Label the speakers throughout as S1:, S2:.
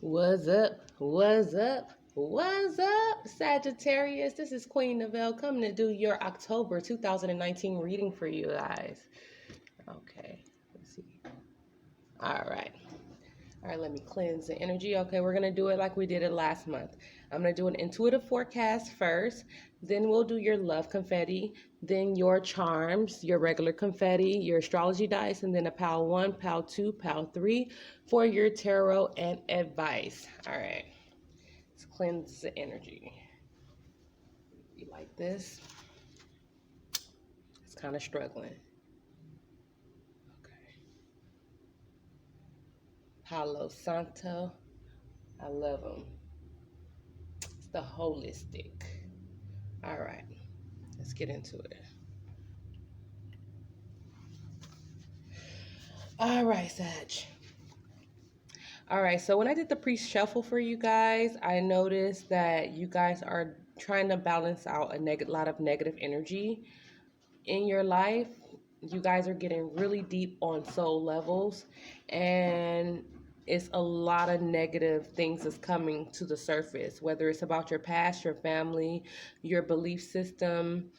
S1: What's up? What's up? What's up, Sagittarius? This is Queen Novelle coming to do your October 2019 reading for you guys. Okay, let's see. All right. All right, let me cleanse the energy. Okay, we're going to do it like we did it last month. I'm going to do an intuitive forecast first. Then we'll do your love confetti. Then your charms, your regular confetti, your astrology dice, and then a pal 1, pal 2, pal 3 for your tarot and advice. All right, let's cleanse the energy. You like this? It's kind of struggling. Okay. Palo Santo. I love them. It's the holistic. All right, let's get into it. All right, Sag. All right, so when I did the pre-shuffle for you guys, I noticed that you guys are trying to balance out a lot of negative energy in your life. You guys are getting really deep on soul levels, and it's a lot of negative things that's coming to the surface, whether it's about your past, your family, your belief system,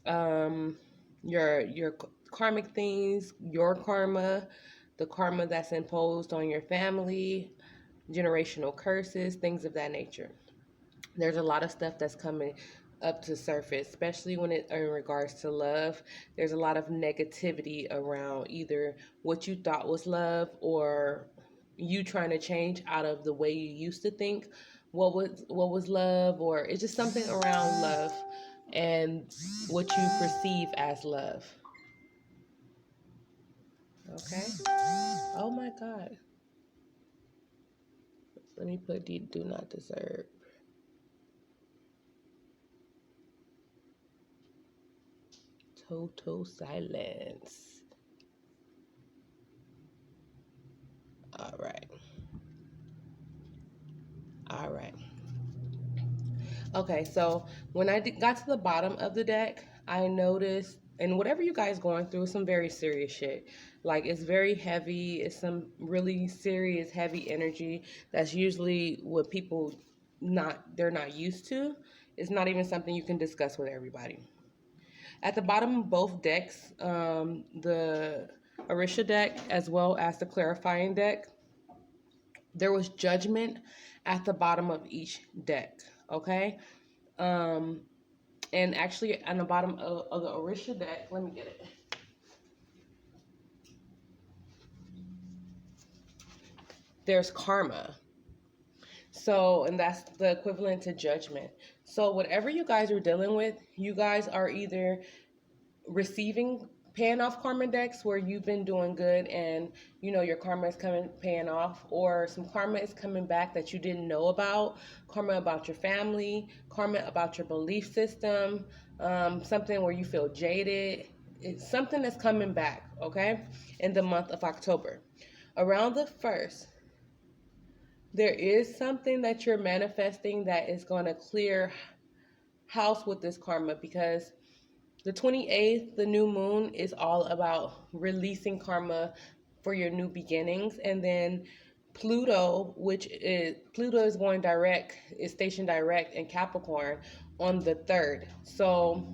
S1: your karmic things, your karma, the karma that's imposed on your family, generational curses, things of that nature. There's a lot of stuff that's coming up to surface, especially when it in regards to love. There's a lot of negativity around either what you thought was love or you trying to change out of the way you used to think what was love, or it's just something around love and what you perceive as love. Okay. Oh my God. Let me put do not disturb. Total silence. All right. All right. Okay, so when I got to the bottom of the deck, I noticed, and whatever you guys going through, some very serious shit. Like, it's very heavy. It's some really serious, heavy energy. That's usually what people they're not used to. It's not even something you can discuss with everybody. At the bottom of both decks, the Orisha deck as well as the clarifying deck, there was judgment at the bottom of each deck. Okay. Um, and actually on the bottom of the Orisha deck, let me get it. There's karma. So, and that's the equivalent to judgment. So whatever you guys are dealing with, you guys are either receiving paying off karma decks where you've been doing good and your karma is coming paying off, or some karma is coming back that you didn't know about, karma about your family, karma about your belief system, something where you feel jaded. It's something that's coming back, okay, in the month of October. Around the 1st, there is something that you're manifesting that is going to clear house with this karma, because the 28th, the new moon, is all about releasing karma for your new beginnings. And then Pluto, Pluto is going direct, is stationed direct in Capricorn on the 3rd. So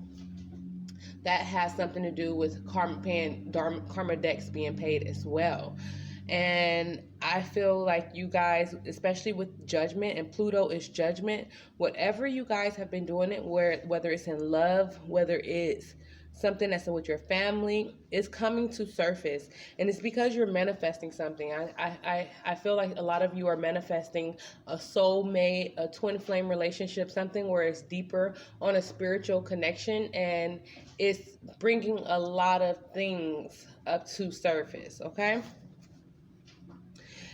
S1: that has something to do with karma decks being paid as well. And I feel like you guys, especially with judgment, and Pluto is judgment, whatever you guys have been doing it, whether it's in love, whether it's something that's with your family, is coming to surface. And it's because you're manifesting something. I feel like a lot of you are manifesting a soulmate, a twin flame relationship, something where it's deeper on a spiritual connection, and it's bringing a lot of things up to surface, okay?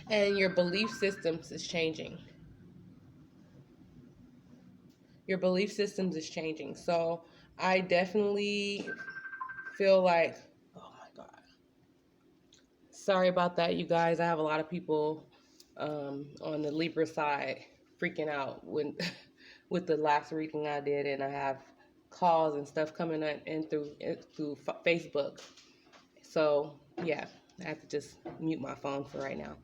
S1: And your belief systems is changing. Your belief systems is changing. So I definitely feel like, oh my God. Sorry about that, you guys. I have a lot of people on the Libra side freaking out when with the last reading I did, and I have calls and stuff coming in through Facebook. So yeah, I have to just mute my phone for right now.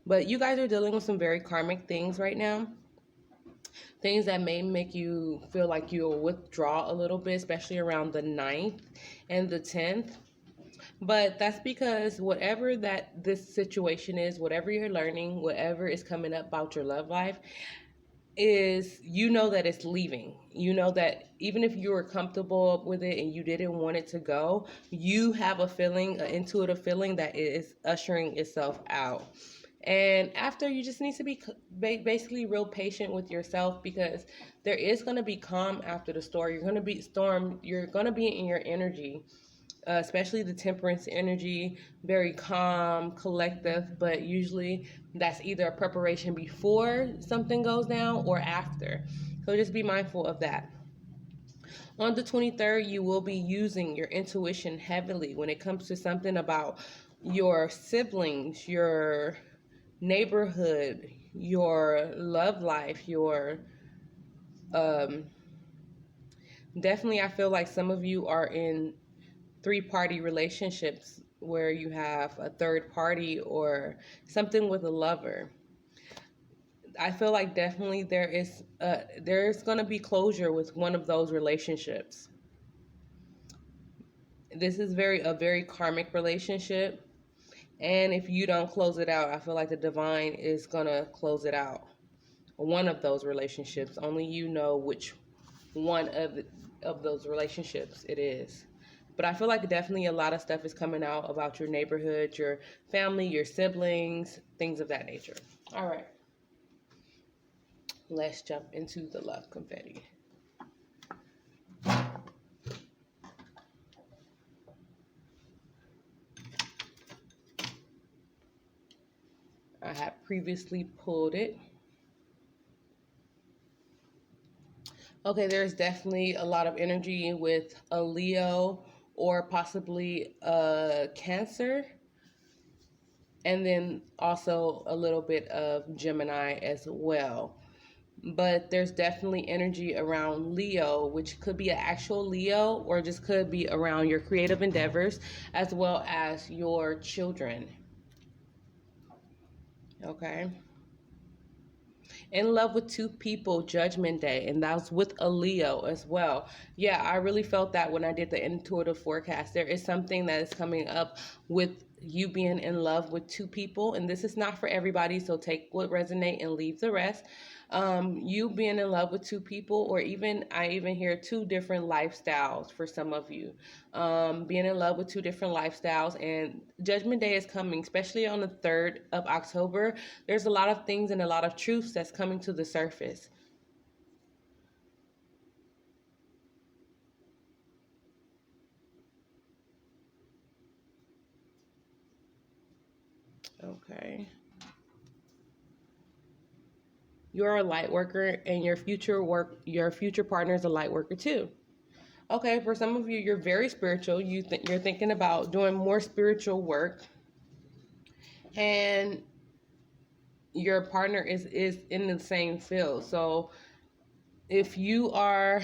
S1: But you guys are dealing with some very karmic things right now. Things that may make you feel like you'll withdraw a little bit, especially around the 9th and the 10th. But that's because whatever that this situation is, whatever you're learning, whatever is coming up about your love life, is you know that it's leaving. You know that even if you were comfortable with it and you didn't want it to go, you have a feeling, an intuitive feeling that it is ushering itself out. And after, you just need to be basically real patient with yourself, because there is going to be calm after the storm. You're going to be storm. You're going to be in your energy, especially the temperance energy, very calm, collective, but usually that's either a preparation before something goes down or after. So just be mindful of that. On the 23rd, you will be using your intuition heavily when it comes to something about your siblings, your neighborhood, your love life, your definitely, I feel like some of you are in three-party relationships where you have a third party or something with a lover. I feel like definitely there's going to be closure with one of those relationships. This is a very karmic relationship, and if you don't close it out, I feel like the divine is going to close it out. One of those relationships, only you know which one of those relationships it is. But I feel like definitely a lot of stuff is coming out about your neighborhood, your family, your siblings, things of that nature. All right. Let's jump into the love confetti. I have previously pulled it. Okay, there's definitely a lot of energy with a Leo or possibly a Cancer. And then also a little bit of Gemini as well. But there's definitely energy around Leo, which could be an actual Leo or just could be around your creative endeavors as well as your children. Okay. In love with two people, Judgment Day, and that was with a Leo as well. Yeah, I really felt that when I did the intuitive forecast. There is something that is coming up with you being in love with two people, and this is not for everybody, so take what resonate and leave the rest. You being in love with two people, or even I even hear two different lifestyles for some of you. Being in love with two different lifestyles, and Judgment Day is coming, especially on the 3rd of October. There's a lot of things and a lot of truths that's coming to the surface. Okay. You're a light worker, and your future partner is a light worker too. Okay, for some of you, you're very spiritual. You're thinking about doing more spiritual work, and your partner is in the same field. So if you are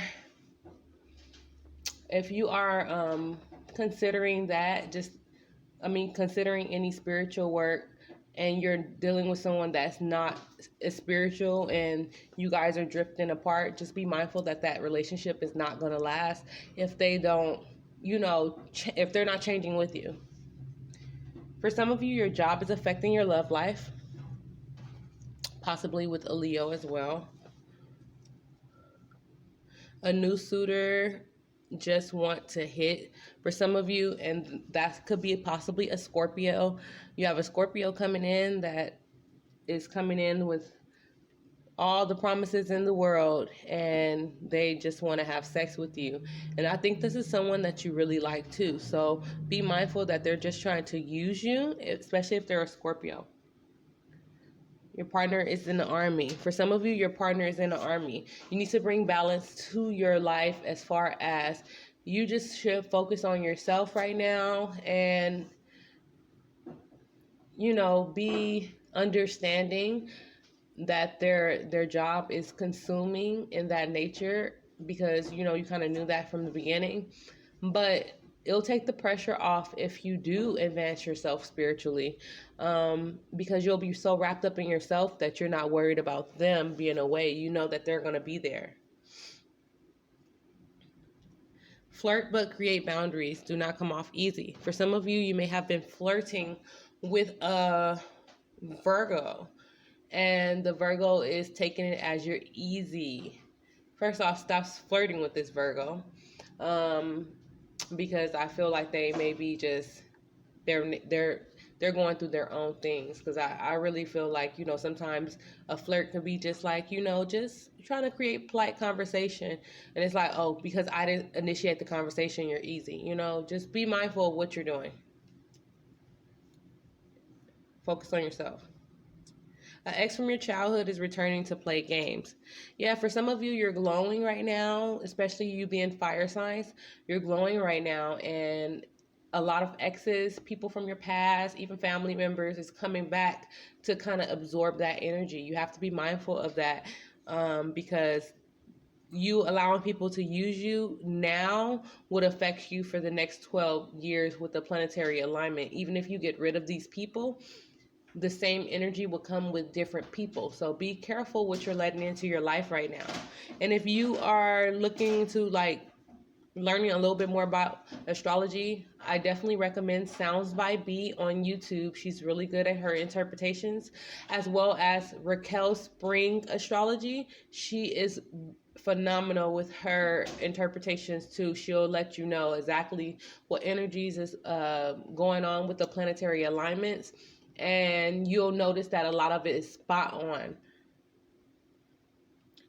S1: considering that, considering any spiritual work, and you're dealing with someone that's not as spiritual and you guys are drifting apart, just be mindful that that relationship is not going to last if they don't, if they're not changing with you. For some of you, your job is affecting your love life, possibly with a Leo as well. A new suitor just want to hit for some of you, and that could be possibly a Scorpio. You have a Scorpio coming in that is coming in with all the promises in the world, and they just want to have sex with you. And I think this is someone that you really like too, so be mindful that they're just trying to use you, especially if they're a Scorpio. Your partner is in the army. For some of you, your partner is in the army. You need to bring balance to your life, as far as you just should focus on yourself right now, and be understanding that their job is consuming in that nature, because you kind of knew that from the beginning. But it'll take the pressure off if you do advance yourself spiritually, because you'll be so wrapped up in yourself that you're not worried about them being away. You know that they're going to be there. Flirt but create boundaries. Do not come off easy. For some of you, you may have been flirting with a Virgo, and the Virgo is taking it as you're easy. First off, stop flirting with this Virgo, because I feel like they may be just they're going through their own things. Because I really feel like, you know, sometimes a flirt can be just like, you know, just trying to create polite conversation, and it's like, oh, because I didn't initiate the conversation, you're easy. You know, just be mindful of what you're doing. Focus on yourself. An ex from your childhood is returning to play games. Yeah, for some of you, you're glowing right now, especially you being fire signs. You're glowing right now, and a lot of exes, people from your past, even family members, is coming back to kind of absorb that energy. You have to be mindful of that, because you allowing people to use you now would affect you for the next 12 years with the planetary alignment. Even if you get rid of these people, the same energy will come with different people. So be careful what you're letting into your life right now. And if you are looking to like learning a little bit more about astrology, I definitely recommend Sounds by B on YouTube. She's really good at her interpretations, as well as Raquel Spring Astrology. She is phenomenal with her interpretations too. She'll let you know exactly what energies is going on with the planetary alignments, and you'll notice that a lot of it is spot on.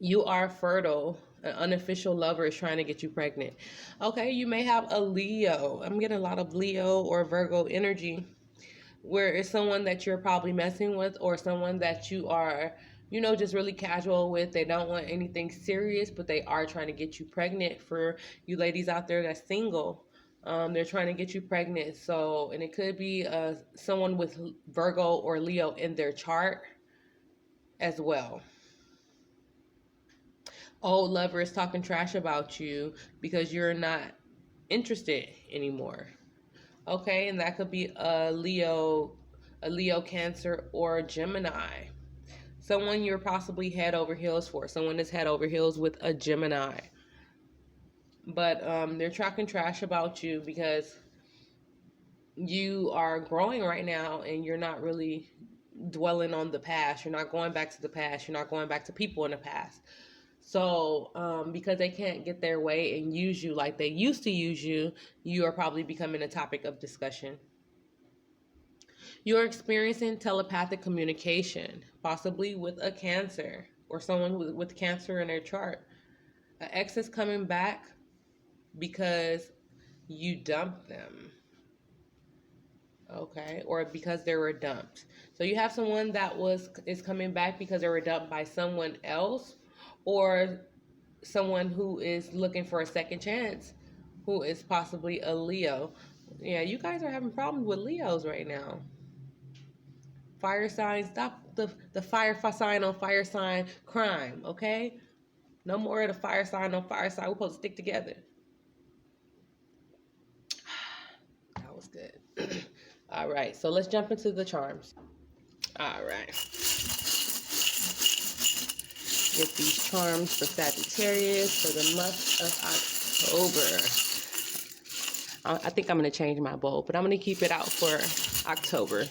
S1: You are fertile. An unofficial lover is trying to get you pregnant. Okay, you may have a Leo. I'm getting a lot of Leo or Virgo energy, where it's someone that you're probably messing with, or someone that you are, you know, just really casual with. They don't want anything serious, but they are trying to get you pregnant. For you ladies out there that's single, they're trying to get you pregnant. So, and it could be someone with Virgo or Leo in their chart as well. Old lover is talking trash about you because you're not interested anymore. Okay, and that could be a Leo, Cancer, or a Gemini. Someone you're possibly head over heels for. Someone that's head over heels with a Gemini. But they're talking trash about you because you are growing right now, and you're not really dwelling on the past. You're not going back to the past. You're not going back to people in the past. So, because they can't get their way and use you like they used to use you, you are probably becoming a topic of discussion. You're experiencing telepathic communication, possibly with a Cancer or someone with Cancer in their chart. An ex is coming back because you dumped them. Okay, or because they were dumped. So you have someone that is coming back because they were dumped by someone else, or someone who is looking for a second chance, who is possibly a Leo. Yeah, you guys are having problems with Leos right now. Fire signs, stop the fire sign on fire sign crime, okay? No more of the fire sign on fire sign. We're supposed to stick together. That was good. All right, so let's jump into the charms. All right. Get these charms for Sagittarius for the month of October. I think I'm going to change my bowl, but I'm going to keep it out for October.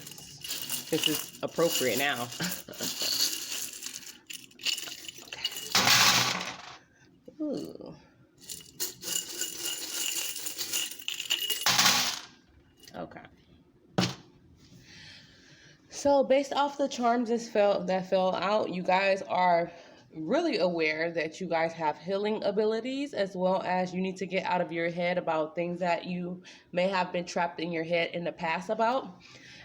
S1: This is appropriate now. Ooh. Okay. So based off the charms that fell out, you guys are really aware that you guys have healing abilities, as well as you need to get out of your head about things that you may have been trapped in your head in the past about,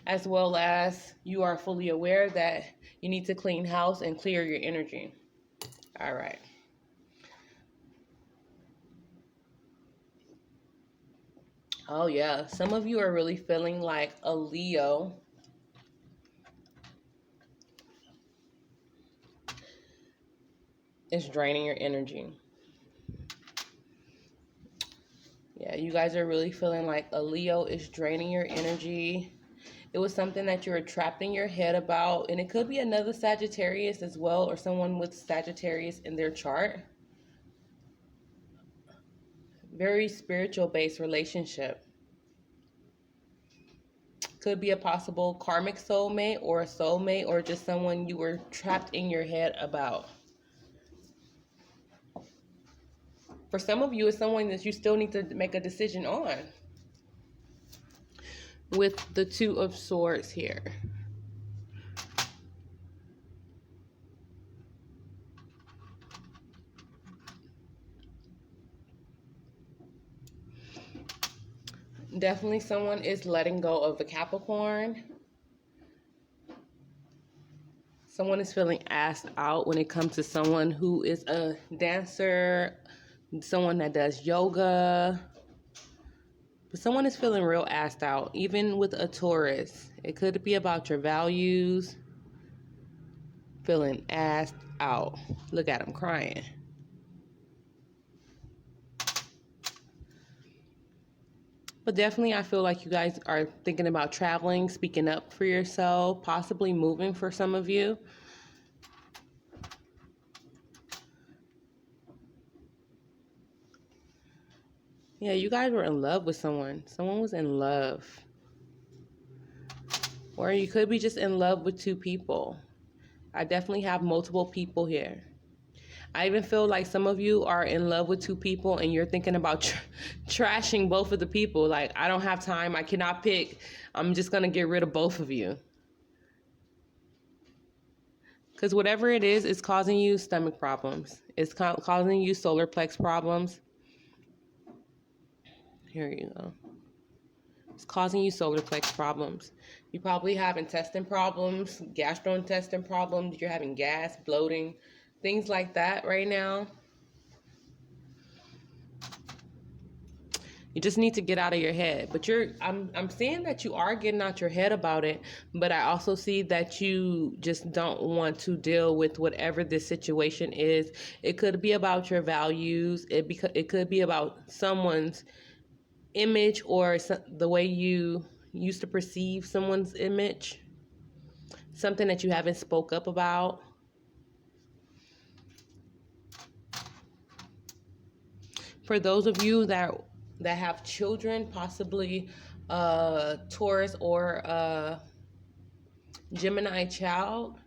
S1: as well as you are fully aware that you need to clean house and clear your energy. All right. Oh yeah, some of you are really feeling like a Leo is draining your energy. Yeah, you guys are really feeling like a Leo is draining your energy. It was something that you were trapped in your head about, and it could be another Sagittarius as well, or someone with Sagittarius in their chart. Very spiritual based relationship. Could be a possible karmic soulmate or a soulmate, or just someone you were trapped in your head about. For some of you, it's someone that you still need to make a decision on. With the Two of Swords here. Definitely someone is letting go of the Capricorn. Someone is feeling asked out when it comes to someone who is a dancer, someone that does yoga. But someone is feeling real asked out, even with a Taurus. It could be about your values. Feeling asked out. Look at him crying. But definitely, I feel like you guys are thinking about traveling, speaking up for yourself, possibly moving for some of you. Yeah, you guys were in love with someone. Someone was in love. Or you could be just in love with two people. I definitely have multiple people here. I even feel like some of you are in love with two people and you're thinking about trashing both of the people. Like, I don't have time. I cannot pick. I'm just going to get rid of both of you. Because whatever it is, it's causing you stomach problems. It's causing you solar plex problems. Here you go. It's causing you solar plex problems. You probably have intestine problems, gastrointestinal problems. You're having gas, bloating, things like that right now. You just need to get out of your head. But I'm seeing that you are getting out your head about it, but I also see that you just don't want to deal with whatever this situation is. It could be about your values. It could be about someone's image or the way you used to perceive someone's image. Something that you haven't spoke up about. For those of you that have children, possibly Taurus or Gemini child,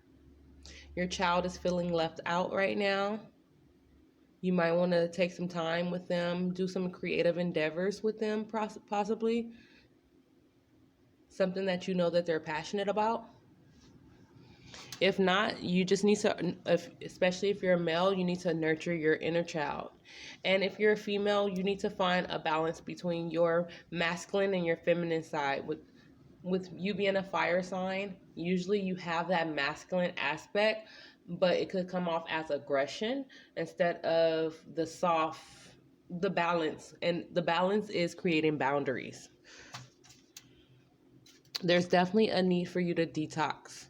S1: your child is feeling left out right now. You might want to take some time with them, do some creative endeavors with them, possibly. Something that you know that they're passionate about. If not, you just need to, especially if you're a male, you need to nurture your inner child. And if you're a female, you need to find a balance between your masculine and your feminine side. With you being a fire sign, usually you have that masculine aspect, but it could come off as aggression instead of the balance. And the balance is creating boundaries. There's definitely a need for you to detox.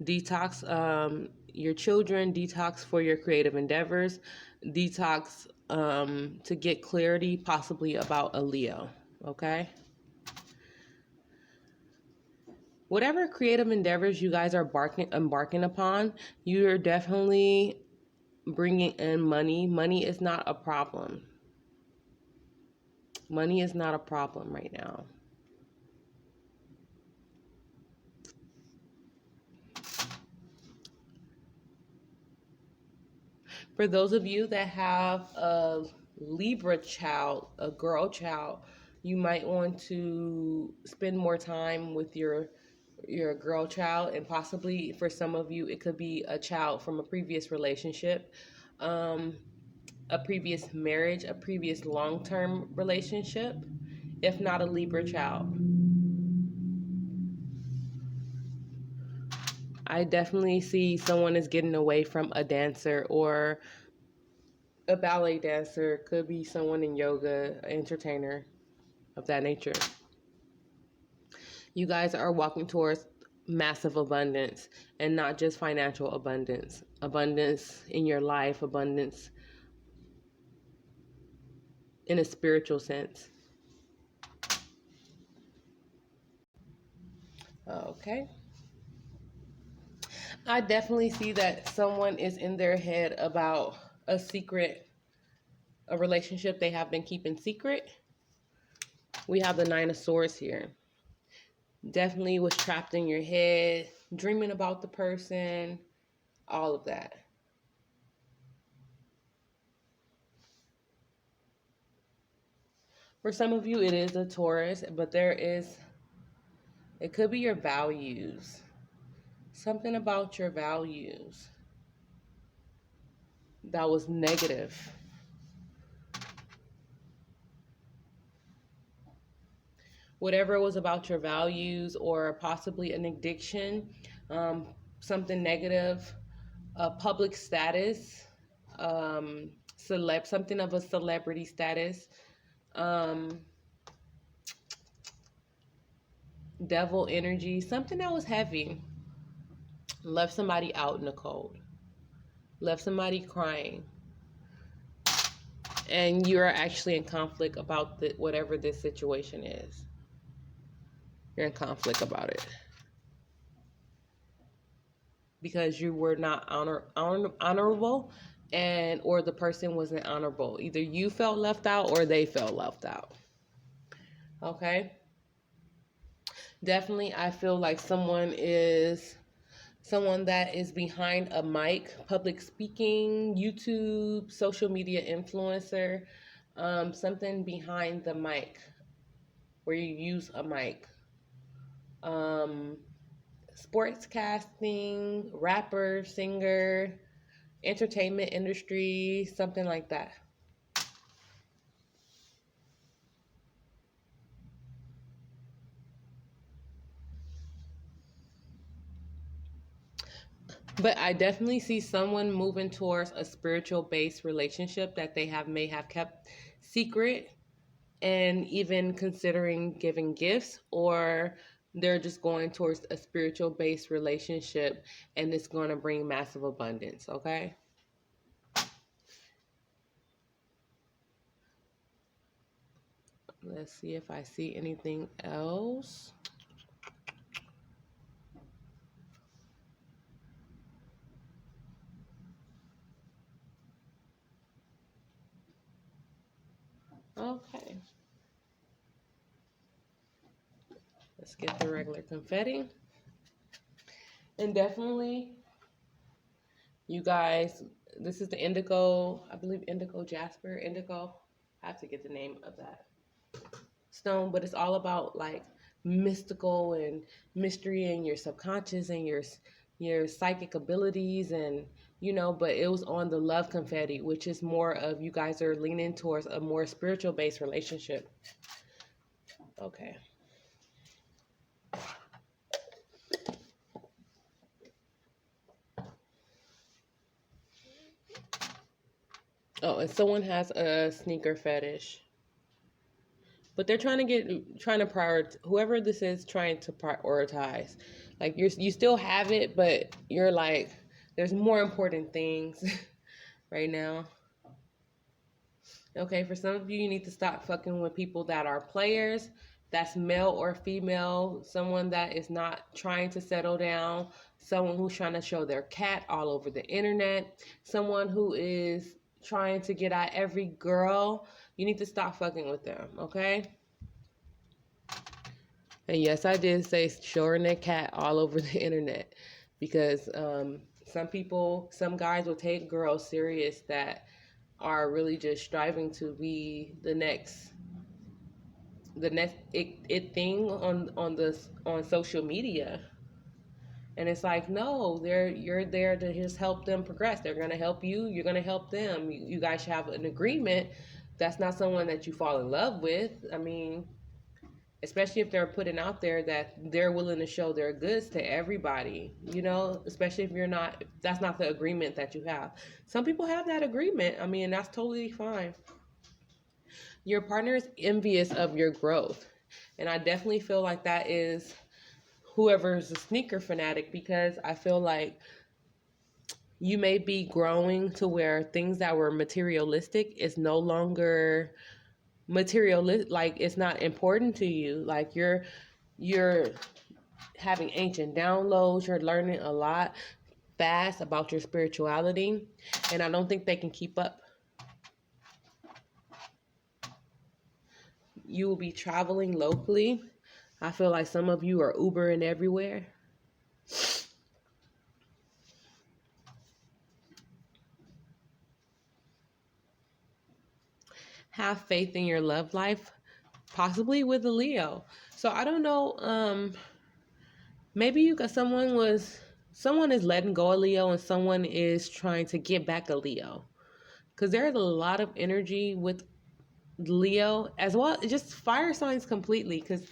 S1: Detox your children, detox for your creative endeavors, detox to get clarity possibly about a Leo, okay? Whatever creative endeavors you guys are embarking upon, you're definitely bringing in money. Money is not a problem. Money is not a problem right now. For those of you that have a Libra child, a girl child, you might want to spend more time with your girl child, and possibly for some of you, it could be a child from a previous relationship, a previous marriage, a previous long-term relationship, if not a Libra child. I definitely see someone is getting away from a dancer or a ballet dancer. Could be someone in yoga, entertainer of that nature. You guys are walking towards massive abundance, and not just financial abundance. Abundance in your life, abundance in a spiritual sense. Okay. I definitely see that someone is in their head about a secret, a relationship they have been keeping secret. We have the Nine of Swords here. Definitely was trapped in your head, dreaming about the person, all of that. For some of you, it is a Taurus, but it could be your values. Something about your values that was negative. Whatever it was about your values or possibly an addiction, um, something negative, a public status, something of a celebrity status, um, devil energy, something that was heavy, left somebody out in the cold, left somebody crying, and you're actually in conflict about whatever this situation is. You're in conflict about it because you were not honorable, and or the person wasn't honorable. Either you felt left out or they felt left out. Okay. Definitely, I feel like someone that is behind a mic, public speaking, YouTube, social media influencer, something behind the mic where you use a mic. Sports casting, rapper, singer, entertainment industry, something like that. But I definitely see someone moving towards a spiritual based relationship that they may have kept secret, and even considering giving gifts, or they're just going towards a spiritual based relationship and it's going to bring massive abundance. Okay. Let's see if I see anything else. Okay. Let's get the regular confetti. And definitely, you guys, this is the indigo, I believe indigo jasper, indigo. I have to get the name of that stone, but it's all about like mystical and mystery and your subconscious and your psychic abilities, and but it was on the love confetti, which is more of you guys are leaning towards a more spiritual based relationship. Okay. Oh, and someone has a sneaker fetish. But they're trying to prioritize, whoever this is trying to prioritize. Like you still have it, but you're like, there's more important things right now. Okay, for some of you, you need to stop fucking with people that are players. That's male or female, someone that is not trying to settle down, someone who's trying to show their cat all over the internet, someone who is trying to get at every girl. You need to stop fucking with them, okay? And yes, I did say showing their cat all over the internet, because some guys will take girls serious that are really just striving to be the next thing on social media. And it's like, no, you're there to just help them progress. They're gonna help you, you're gonna help them. You guys should have an agreement. That's not someone that you fall in love with. I mean, especially if they're putting out there that they're willing to show their goods to everybody, especially if that's not the agreement that you have. Some people have that agreement. I mean, that's totally fine. Your partner is envious of your growth. And I definitely feel like that is whoever's a sneaker fanatic, because I feel like you may be growing to where things that were materialistic is no longer materialistic, like it's not important to you. Like you're having ancient downloads. You're learning a lot fast about your spirituality, and I don't think they can keep up. You will be traveling locally. I feel like some of you are Ubering everywhere. Have faith in your love life, possibly with a Leo. So I don't know, maybe you got someone is letting go of Leo and someone is trying to get back a Leo. Because there's a lot of energy with Leo as well, just fire signs completely. Because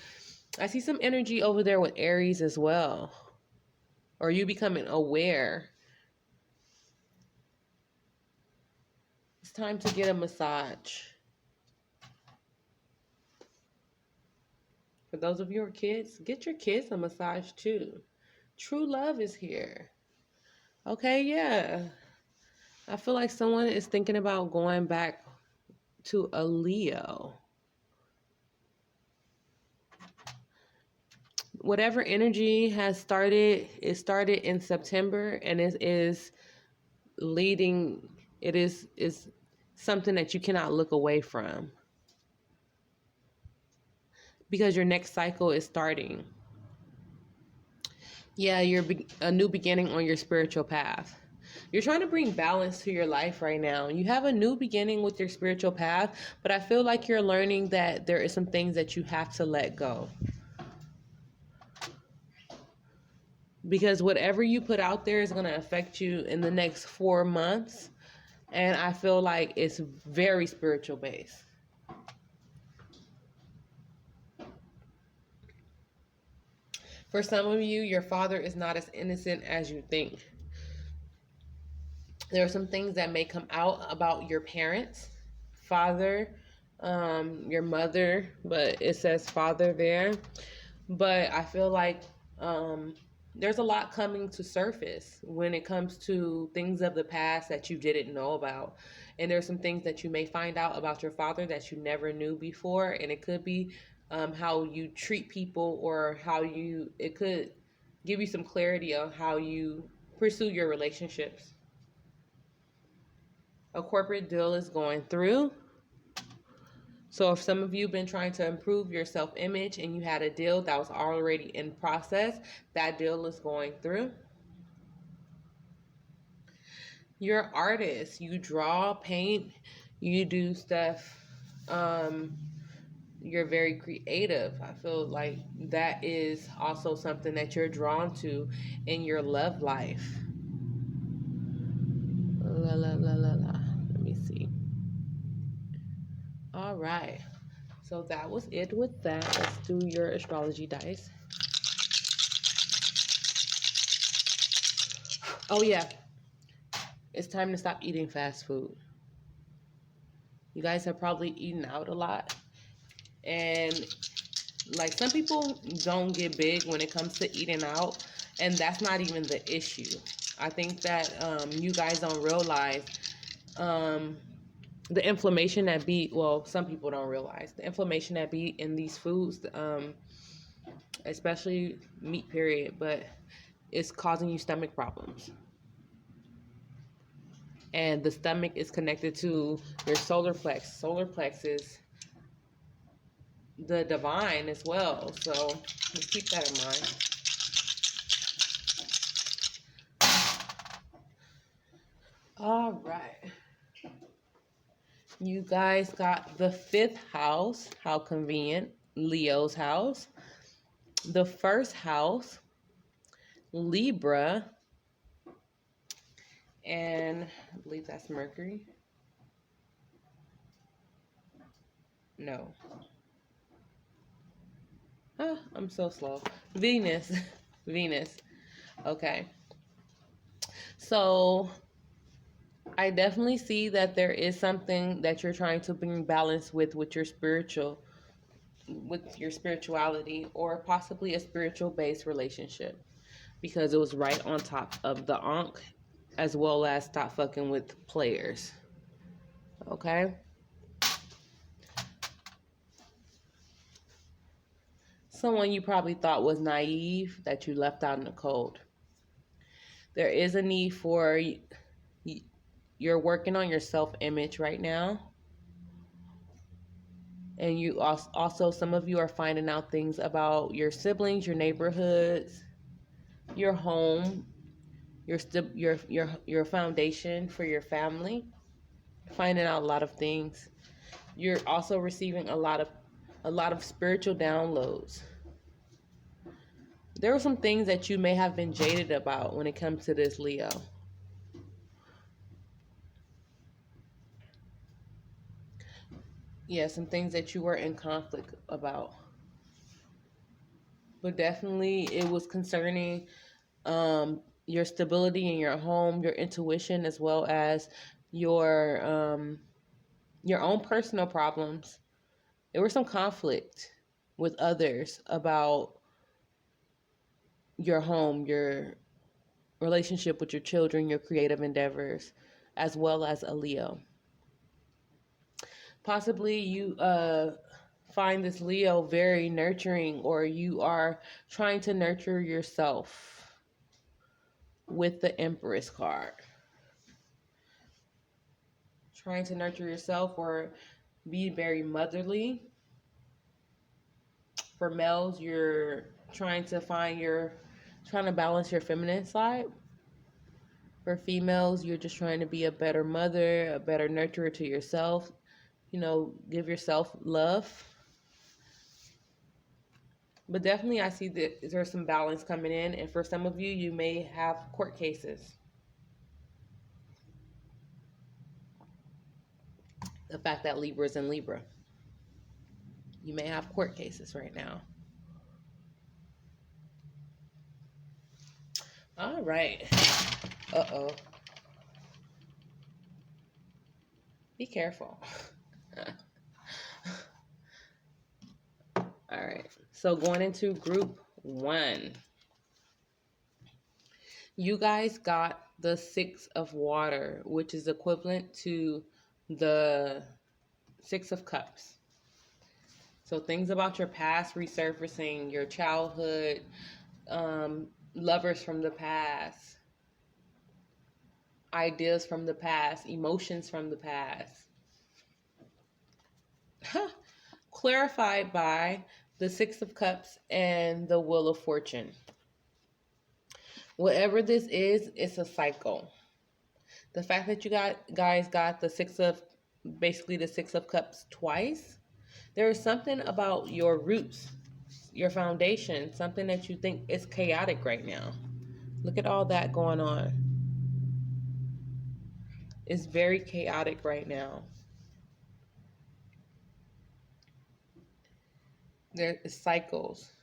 S1: I see some energy over there with Aries as well. Or you becoming aware. It's time to get a massage. For those of you who are kids, get your kids a massage too. True love is here. Okay, yeah. I feel like someone is thinking about going back to a Leo. Whatever energy has started, it started in September, and it is leading, it is something that you cannot look away from. Because your next cycle is starting. Yeah, you're a new beginning on your spiritual path. You're trying to bring balance to your life right now. You have a new beginning with your spiritual path, but I feel like you're learning that there is some things that you have to let go. Because whatever you put out there is going to affect you in the next 4 months. And I feel like it's very spiritual based. For some of you, your father is not as innocent as you think. There are some things that may come out about your parents, father, your mother, but it says father there. But I feel like there's a lot coming to surface when it comes to things of the past that you didn't know about. And there's some things that you may find out about your father that you never knew before. And it could be how you treat people, or it could give you some clarity on how you pursue your relationships. A corporate deal is going through. So if some of you have been trying to improve your self-image and you had a deal that was already in process, that deal is going through. You're an artist. You draw, paint, you do stuff. You're very creative. I feel like that is also something that you're drawn to in your love life. La la la la la. Let me see. All right. So that was it with that. Let's do your astrology dice. Oh yeah. It's time to stop eating fast food. You guys have probably eaten out a lot. And like, some people don't get big when it comes to eating out, and that's not even the issue. I think that you guys don't realize the inflammation that some people don't realize the inflammation that be in these foods, especially meat period, but it's causing you stomach problems. And the stomach is connected to your solar plex. Solar plex is the divine as well. So just keep that in mind. All right. You guys got the 5th house. How convenient. Leo's house. The 1st house, Libra. And I believe that's Mercury. No. Oh, I'm so slow. Venus. Venus. Okay. So I definitely see that there is something that you're trying to bring balance with your spirituality, or possibly a spiritual based relationship, because it was right on top of the Ankh, as well as stop fucking with players. Okay. someone you probably thought was naive that you left out in the cold. There is a need for, you're working on your self-image right now. And you also, some of you are finding out things about your siblings, your neighborhoods, your home, your foundation for your family. Finding out a lot of things. You're also receiving a lot of spiritual downloads. There are some things that you may have been jaded about when it comes to this, Leo. Yeah, some things that you were in conflict about. But definitely it was concerning your stability in your home, your intuition, as well as your own personal problems. There was some conflict with others about your home, your relationship with your children, your creative endeavors, as well as a Leo. Possibly you find this Leo very nurturing, or you are trying to nurture yourself with the Empress card. Trying to nurture yourself or be very motherly. For males, you're trying to balance your feminine side. For females, you're just trying to be a better mother, a better nurturer to yourself. Give yourself love. But definitely I see that there's some balance coming in. And for some of you, you may have court cases. The fact that Libra is in Libra. You may have court cases right now. All right. Uh-oh. Be careful. All right. So going into group 1. You guys got the 6 of water, which is equivalent to the 6 of cups. So things about your past resurfacing, your childhood, lovers from the past, ideas from the past, emotions from the past. Clarified by the 6 of Cups and the Wheel of Fortune. Whatever this is, it's a cycle. The fact that you guys got the 6 of Cups twice, there is something about your roots, your foundation, something that you think is chaotic right now. Look at all that going on. It's very chaotic right now. There is cycles.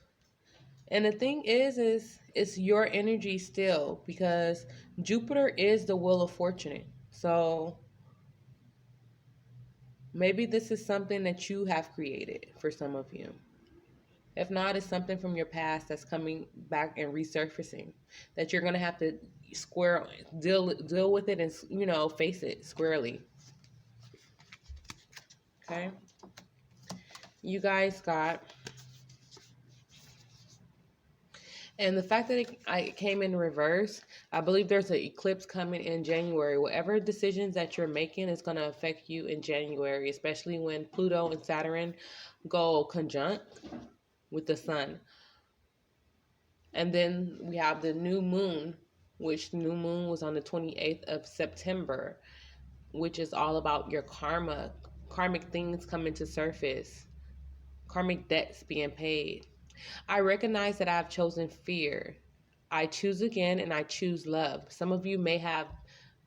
S1: And the thing is it's your energy still, because Jupiter is the Wheel of Fortune. So maybe this is something that you have created for some of you. If not, it's something from your past that's coming back and resurfacing that you're going to have to deal with it and, face it squarely. Okay? You guys got... And the fact that it came in reverse, I believe there's an eclipse coming in January. Whatever decisions that you're making is going to affect you in January, especially when Pluto and Saturn go conjunct with the sun. And then we have the new moon, which new moon was on the 28th of September, which is all about your karmic things coming to surface, karmic debts being paid. I recognize that I've chosen fear. I choose again, and I choose love. Some of you may have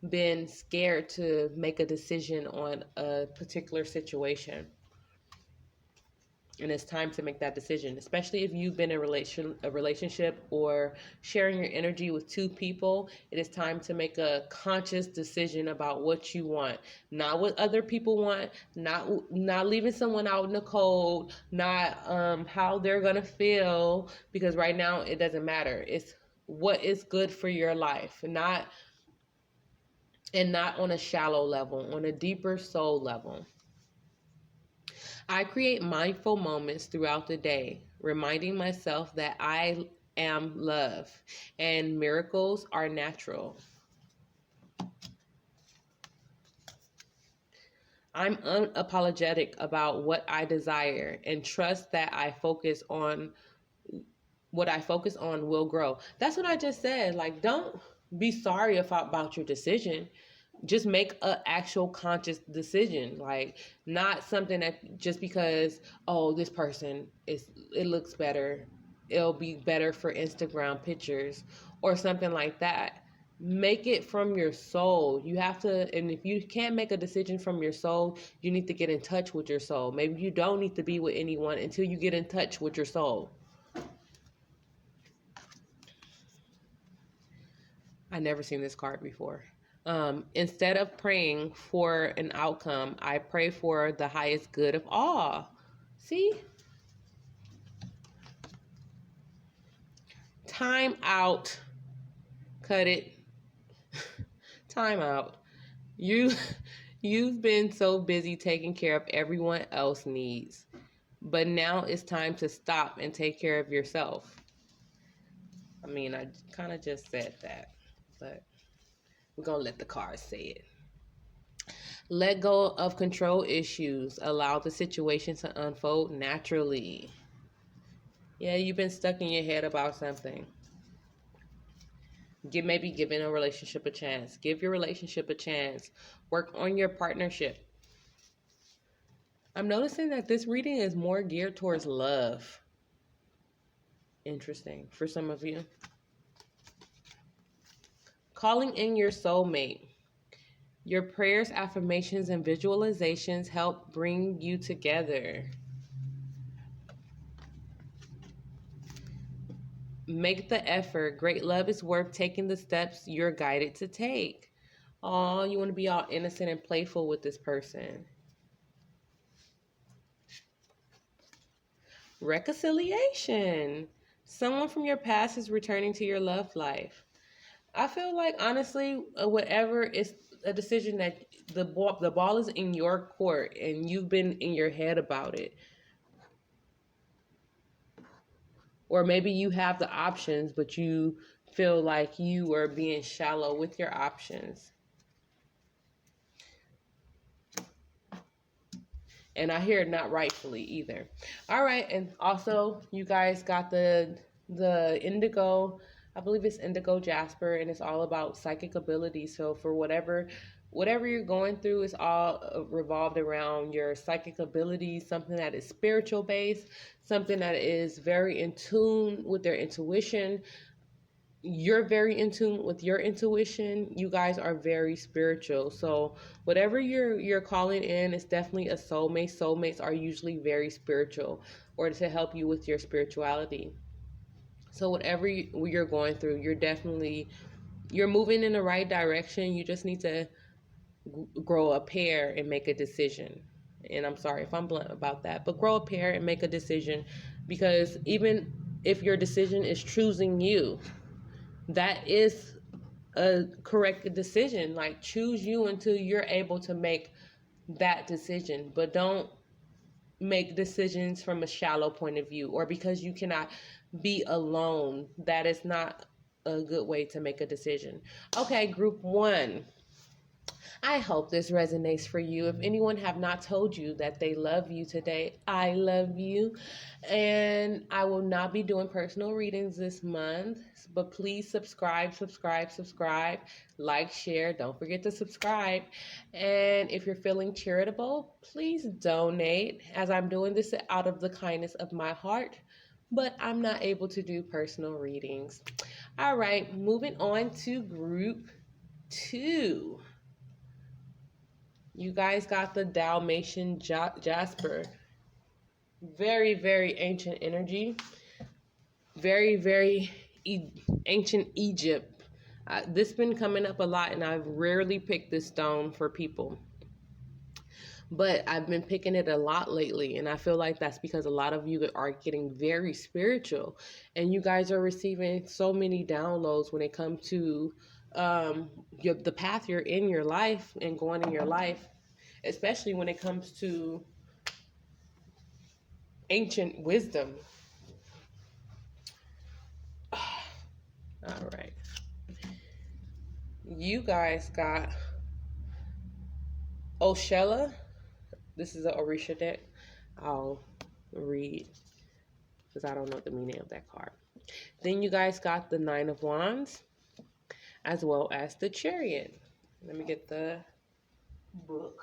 S1: been scared to make a decision on a particular situation. And it's time to make that decision, especially if you've been in a relationship or sharing your energy with 2 people. It is time to make a conscious decision about what you want, not what other people want, not leaving someone out in the cold, not how they're gonna feel, because right now it doesn't matter. It's what is good for your life, not on a shallow level, on a deeper soul level. I create mindful moments throughout the day, reminding myself that I am love and miracles are natural. I'm unapologetic about what I desire and trust that what I focus on will grow. That's what I just said. Like, don't be sorry about your decision. Just make an actual conscious decision. Like, not something that just because, oh, this person it looks better, it'll be better for Instagram pictures or something like that. Make it from your soul. You have to, and if you can't make a decision from your soul, you need to get in touch with your soul. Maybe you don't need to be with anyone until you get in touch with your soul. I never seen this card before. Instead of praying for an outcome, I pray for the highest good of all. See? Time out. Cut it. Time out. You've been so busy taking care of everyone else's needs, but now it's time to stop and take care of yourself. I mean, I kind of just said that, but we're going to let the cards say it. Let go of control issues. Allow the situation to unfold naturally. Yeah, you've been stuck in your head about something. Maybe giving a relationship a chance. Give your relationship a chance. Work on your partnership. I'm noticing that this reading is more geared towards love. Interesting for some of you. Calling in your soulmate. Your prayers, affirmations, and visualizations help bring you together. Make the effort. Great love is worth taking the steps you're guided to take. Oh, you want to be all innocent and playful with this person. Reconciliation. Someone from your past is returning to your love life. I feel like, honestly, whatever is a decision that the ball is in your court and you've been in your head about it. Or maybe you have the options, but you feel like you are being shallow with your options. And I hear not rightfully either. All right, and also you guys got the indigo, I believe it's indigo jasper, and it's all about psychic ability. So for whatever you're going through, is all revolved around your psychic abilities, something that is spiritual based, something that is very in tune with their intuition. You're very in tune with your intuition. You guys are very spiritual. So whatever you're calling in, it's definitely a soulmate. Soulmates are usually very spiritual, or to help you with your spirituality. So whatever you're going through, you're moving in the right direction. You just need to grow a pair and make a decision. And I'm sorry if I'm blunt about that, but grow a pair and make a decision, because even if your decision is choosing you, that is a correct decision. Like, choose you until you're able to make that decision, but don't make decisions from a shallow point of view, or because you cannot be alone. That is not a good way to make a decision. Okay, group 1. I hope this resonates for you. If anyone have not told you that they love you today, I love you. And I will not be doing personal readings this month, but please subscribe, like, share. Don't forget to subscribe. And if you're feeling charitable, please donate, as I'm doing this out of the kindness of my heart, but I'm not able to do personal readings. All right, moving on to group 2. You guys got the Dalmatian Jasper. Very, very ancient energy. Very, very ancient Egypt. This been coming up a lot, and I've rarely picked this stone for people. But I've been picking it a lot lately, and I feel like that's because a lot of you are getting very spiritual, and you guys are receiving so many downloads when it comes to the path you're in your life and going in your life, especially when it comes to ancient wisdom. All right. You guys got Oshella. This is an Orisha deck. I'll read because I don't know the meaning of that card. Then you guys got the Nine of Wands as well as the Chariot. Let me get the book.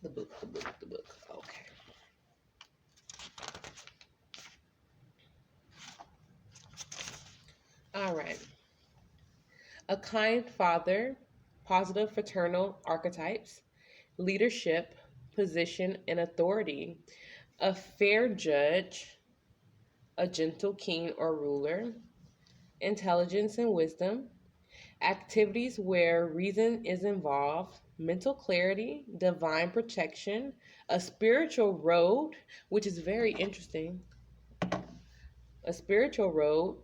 S1: The book. Okay. All right. A kind father, positive fraternal archetypes, leadership, position, and authority, a fair judge, a gentle king or ruler, intelligence and wisdom, activities where reason is involved, mental clarity, divine protection, a spiritual road, which is very interesting, a spiritual road,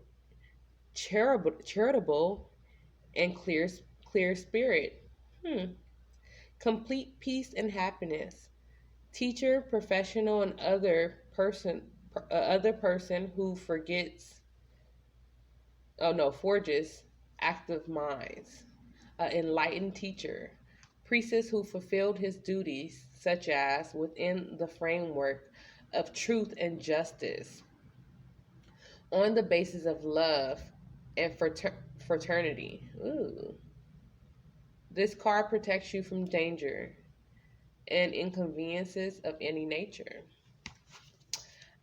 S1: charitable and clear spirit. Complete peace and happiness. Teacher, professional, and other person who forges active minds. Enlightened teacher. Priestess who fulfilled his duties, such as within the framework of truth and justice, on the basis of love and fraternity. Ooh. This card protects you from danger and inconveniences of any nature.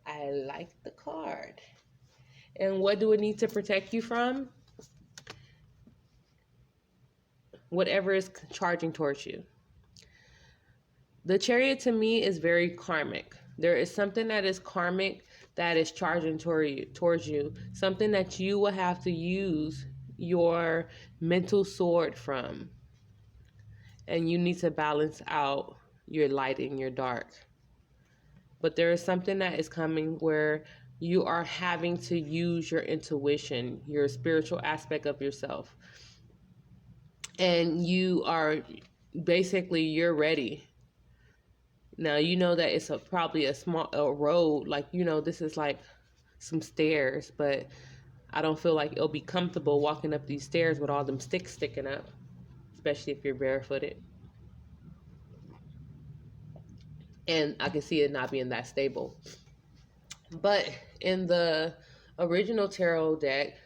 S1: I like the card. And what do it need to protect you from? Whatever is charging towards you. The Chariot to me is very karmic. There is something that is karmic that is charging towards you. Something that you will have to use your mental sword from. And you need to balance out your light and your dark. But there is something that is coming where you are having to use your intuition, your spiritual aspect of yourself. And you're ready. Now, you know that it's probably a road, like, this is like some stairs, but I don't feel like it'll be comfortable walking up these stairs with all them sticks sticking up, especially if you're barefooted. And I can see it not being that stable. But in the original tarot deck,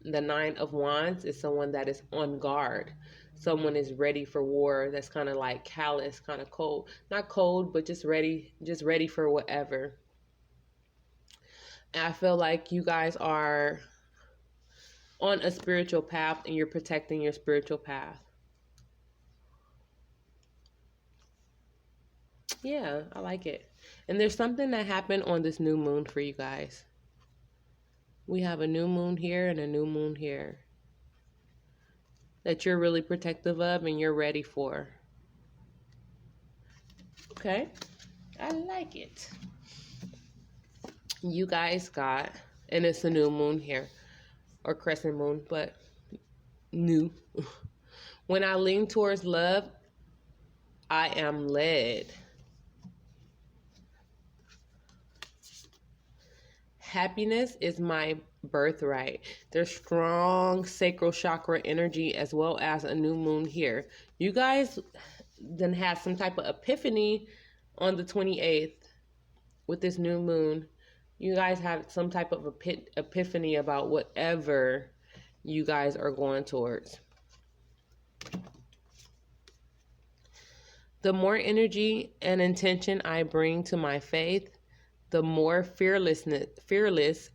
S1: the Nine of Wands is someone that is on guard. Someone is ready for war. That's kind of like callous, kind of cold. Not cold, but just ready for whatever. And I feel like you guys are on a spiritual path and you're protecting your spiritual path. Yeah, I like it. And there's something that happened on this new moon for you guys. We have a new moon here and a new moon here that you're really protective of and you're ready for. Okay, I like it. You guys got, and it's a new moon here, or crescent moon, but new. When I lean towards love, I am led. Happiness is my birthright. There's strong sacral chakra energy as well as a new moon here. You guys then have some type of epiphany on the 28th with this new moon. You guys have some type of epiphany about whatever you guys are going towards. The more energy and intention I bring to my faith, the more fearless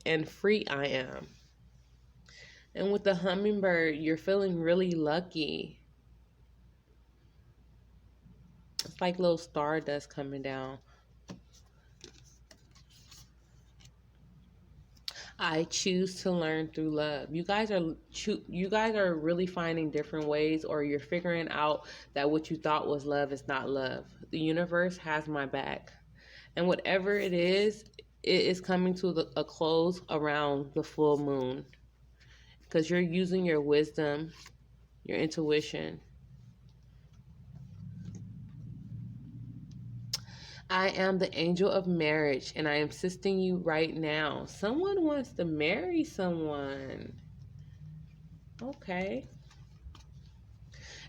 S1: and free I am. And with the hummingbird, you're feeling really lucky. It's like little stardust coming down. I choose to learn through love. You guys are really finding different ways, or you're figuring out that what you thought was love is not love. The universe has my back. And whatever it is coming to a close around the full moon. Because you're using your wisdom, your intuition. I am the angel of marriage and I am assisting you right now. Someone wants to marry someone. Okay.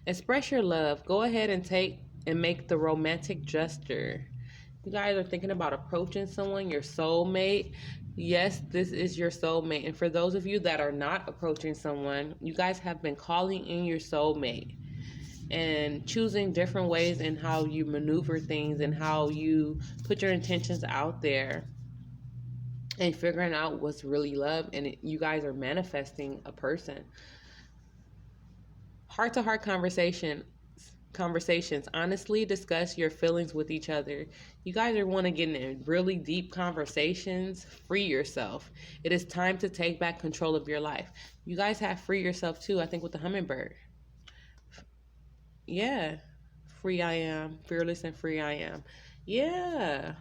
S1: Express your love. Go ahead and make the romantic gesture. You guys are thinking about approaching someone, your soulmate. Yes, this is your soulmate. And for those of you that are not approaching someone, you guys have been calling in your soulmate and choosing different ways in how you maneuver things and how you put your intentions out there and figuring out what's really love. And you guys are manifesting a person. Heart-to-heart conversations. Honestly discuss your feelings with each other. You guys are want to get in really deep conversations. Free yourself. It is time to take back control of your life. You guys have free yourself too, I think, with the hummingbird. Yeah. Free I am. Fearless and free I am. Yeah.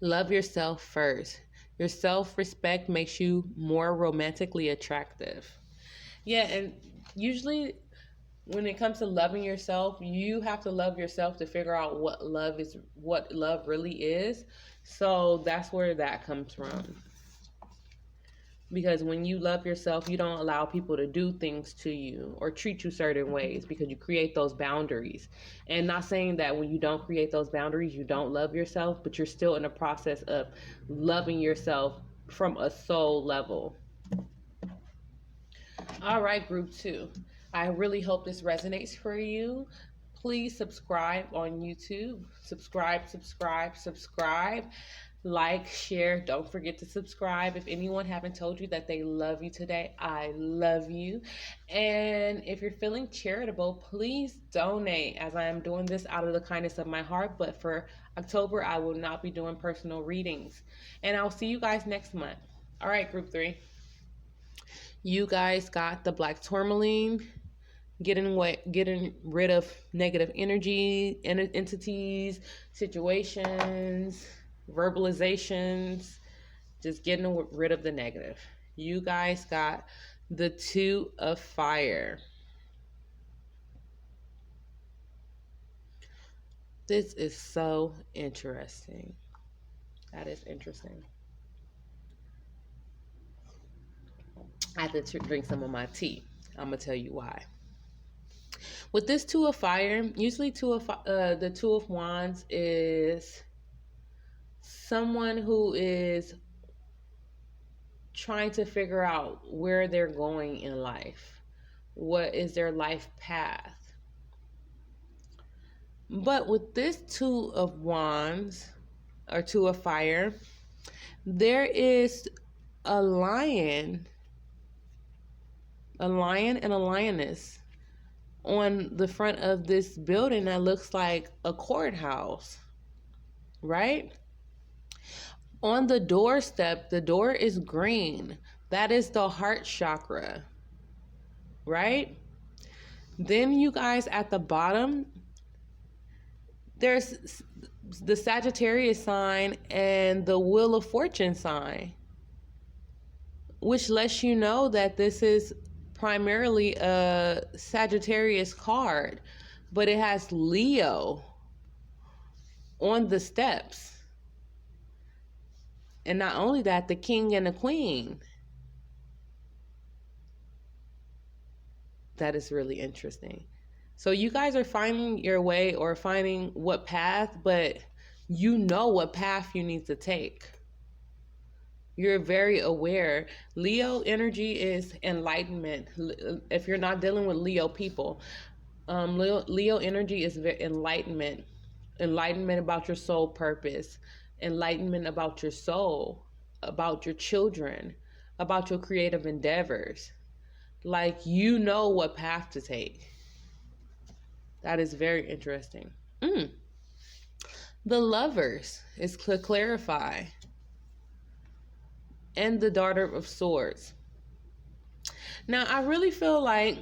S1: Love yourself first. Your self-respect makes you more romantically attractive. Yeah, and usually when it comes to loving yourself, you have to love yourself to figure out what love really is. So that's where that comes from. Because when you love yourself, you don't allow people to do things to you or treat you certain ways because you create those boundaries. And not saying that when you don't create those boundaries, you don't love yourself, but you're still in the process of loving yourself from a soul level. All right, group 2. I really hope this resonates for you. Please subscribe on YouTube. Subscribe. Like, share. Don't forget to subscribe. If anyone haven't told you that they love you today, I love you. And if you're feeling charitable, please donate, as I am doing this out of the kindness of my heart. But for October, I will not be doing personal readings. And I'll see you guys next month. All right, group 3. You guys got the black tourmaline. Getting rid of negative energy, entities, situations, verbalizations, just getting rid of the negative. You guys got the 2 of fire. This is so interesting. That is interesting. I have to drink some of my tea. I'm going to tell you why. With this 2 of fire, usually the 2 of wands is someone who is trying to figure out where they're going in life. What is their life path? But with this 2 of wands, or 2 of fire, there is a lion and a lioness on the front of this building that looks like a courthouse, right? On the doorstep, the door is green. That is the heart chakra, right? Then you guys at the bottom, there's the Sagittarius sign and the Wheel of Fortune sign, which lets you know that this is primarily a Sagittarius card, but it has Leo on the steps. And not only that, the king and the queen. That is really interesting. So you guys are finding your way or finding what path, but you know what path you need to take. You're very aware. Leo energy is enlightenment. If you're not dealing with Leo people, Leo energy is enlightenment. Enlightenment about your soul purpose. Enlightenment about your soul, about your children, about your creative endeavors. Like, you know what path to take. That is very interesting. The Lovers is to clarify. And the Daughter of Swords. Now, I really feel like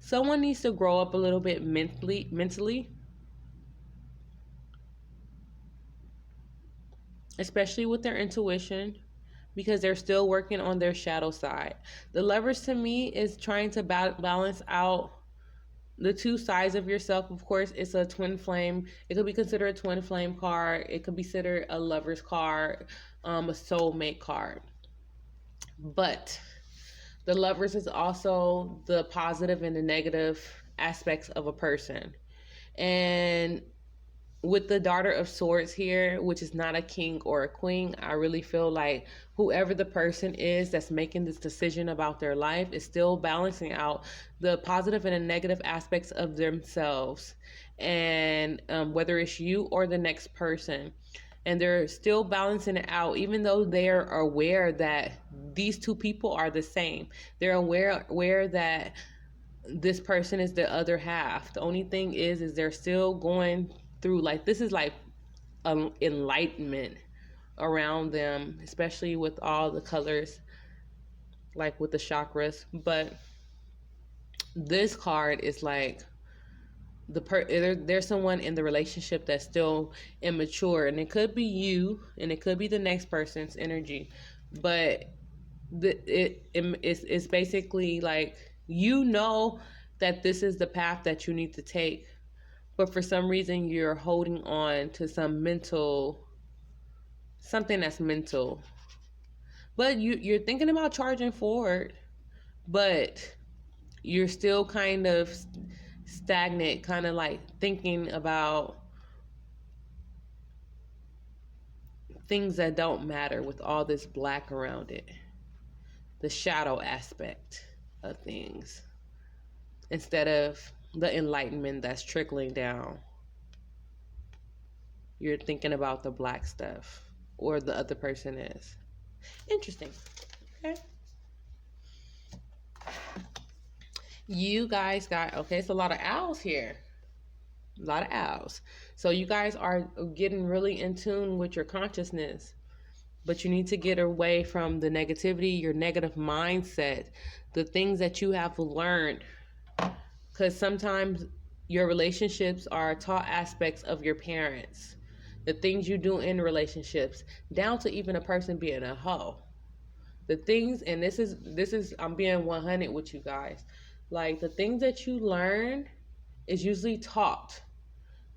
S1: someone needs to grow up a little bit mentally. Especially with their intuition, because they're still working on their shadow side. The Lovers to me is trying to balance out the two sides of yourself. Of course, it's a twin flame. It could be considered a twin flame card. It could be considered a lover's card, a soulmate card. But the lovers is also the positive and the negative aspects of a person. And with the Daughter of Swords here, which is not a king or a queen, I really feel like whoever the person is that's making this decision about their life is still balancing out the positive and the negative aspects of themselves. And whether it's you or the next person. And they're still balancing it out, even though they're aware that these two people are the same. They're aware that this person is the other half. The only thing is they're still going through, like, this is like enlightenment around them, especially with all the colors, like with the chakras. But this card is like there's someone in the relationship that's still immature, and it could be you and it could be the next person's energy, but it's basically like, you know that this is the path that you need to take, but for some reason you're holding on to something that's mental, but you're thinking about charging forward, but you're still kind of stagnant, kind of like thinking about things that don't matter with all this black around it, the shadow aspect of things, instead of the enlightenment that's trickling down. You're thinking about the black stuff, or the other person is. Interesting. Okay. You guys got, okay, it's a lot of owls here. A lot of owls. So you guys are getting really in tune with your consciousness, but you need to get away from the negativity, your negative mindset, the things that you have learned. Because sometimes your relationships are taught aspects of your parents, the things you do in relationships, down to even a person being a hoe. The things, and this is I'm being 100 with you guys. Like, the things that you learn is usually taught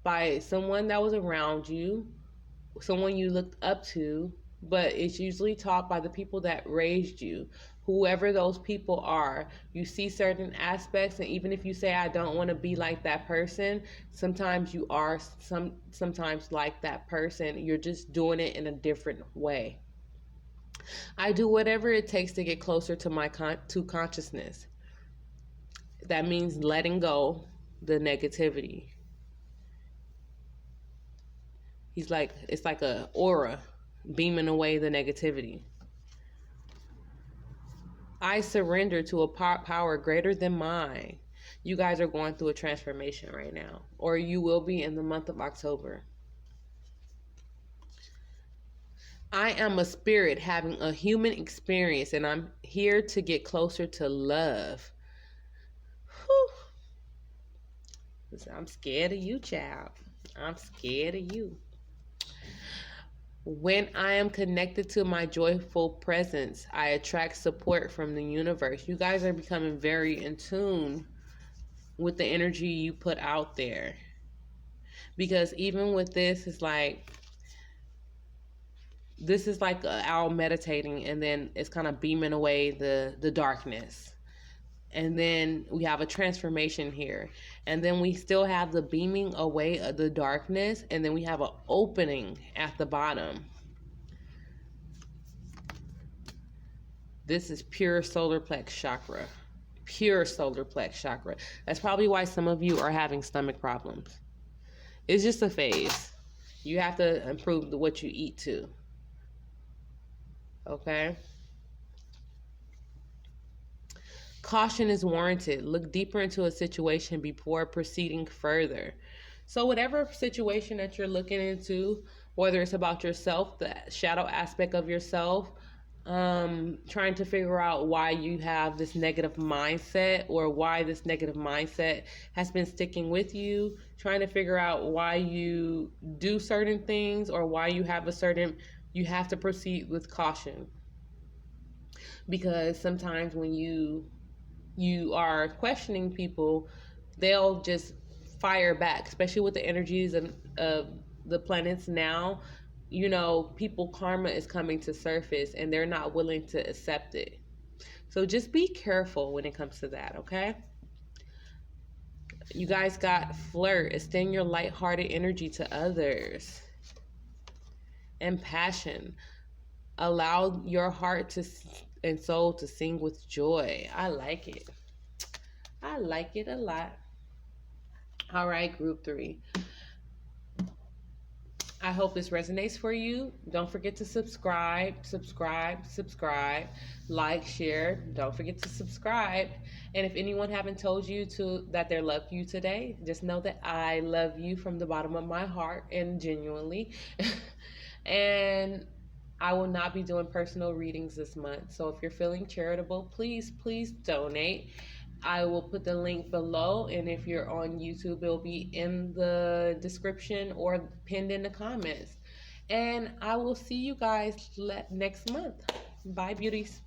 S1: by someone that was around you, someone you looked up to, but it's usually taught by the people that raised you. Whoever those people are, you see certain aspects, and even if you say, I don't want to be like that person, sometimes you are sometimes like that person. You're just doing it in a different way. I do whatever it takes to get closer to my consciousness. That means letting go the negativity. He's like, it's like a aura beaming away the negativity. I surrender to a power greater than mine. You guys are going through a transformation right now, or you will be in the month of October. I am a spirit having a human experience, and I'm here to get closer to love. Whew. I'm scared of you, child. I'm scared of you. When I am connected to my joyful presence, I attract support from the universe. You guys are becoming very in tune with the energy you put out there. Because even with this, it's like, this is like an owl meditating, and then it's kind of beaming away the darkness. And then we have a transformation here. And then we still have the beaming away of the darkness. And then we have an opening at the bottom. This is pure solar plex chakra. Pure solar plex chakra. That's probably why some of you are having stomach problems. It's just a phase. You have to improve what you eat too. Okay? Caution is warranted. Look deeper into a situation before proceeding further. So whatever situation that you're looking into, whether it's about yourself, the shadow aspect of yourself, trying to figure out why you have this negative mindset, or why this negative mindset has been sticking with you, trying to figure out why you do certain things, or why you have you have to proceed with caution. Because sometimes when you are questioning people, they'll just fire back, especially with the energies of the planets now. You know, people karma is coming to surface and they're not willing to accept it. So just be careful when it comes to that, okay? You guys got flirt, extend your lighthearted energy to others. And passion, allow your heart and soul to sing with joy. I like it. I like it a lot. All right, group 3. I hope this resonates for you. Don't forget to subscribe, like, share. Don't forget to subscribe. And if anyone haven't told you that they love you today, just know that I love you from the bottom of my heart and genuinely. And I will not be doing personal readings this month. So if you're feeling charitable, please donate. I will put the link below, and if you're on YouTube, it'll be in the description or pinned in the comments. And I will see you guys next month. Bye, beauties.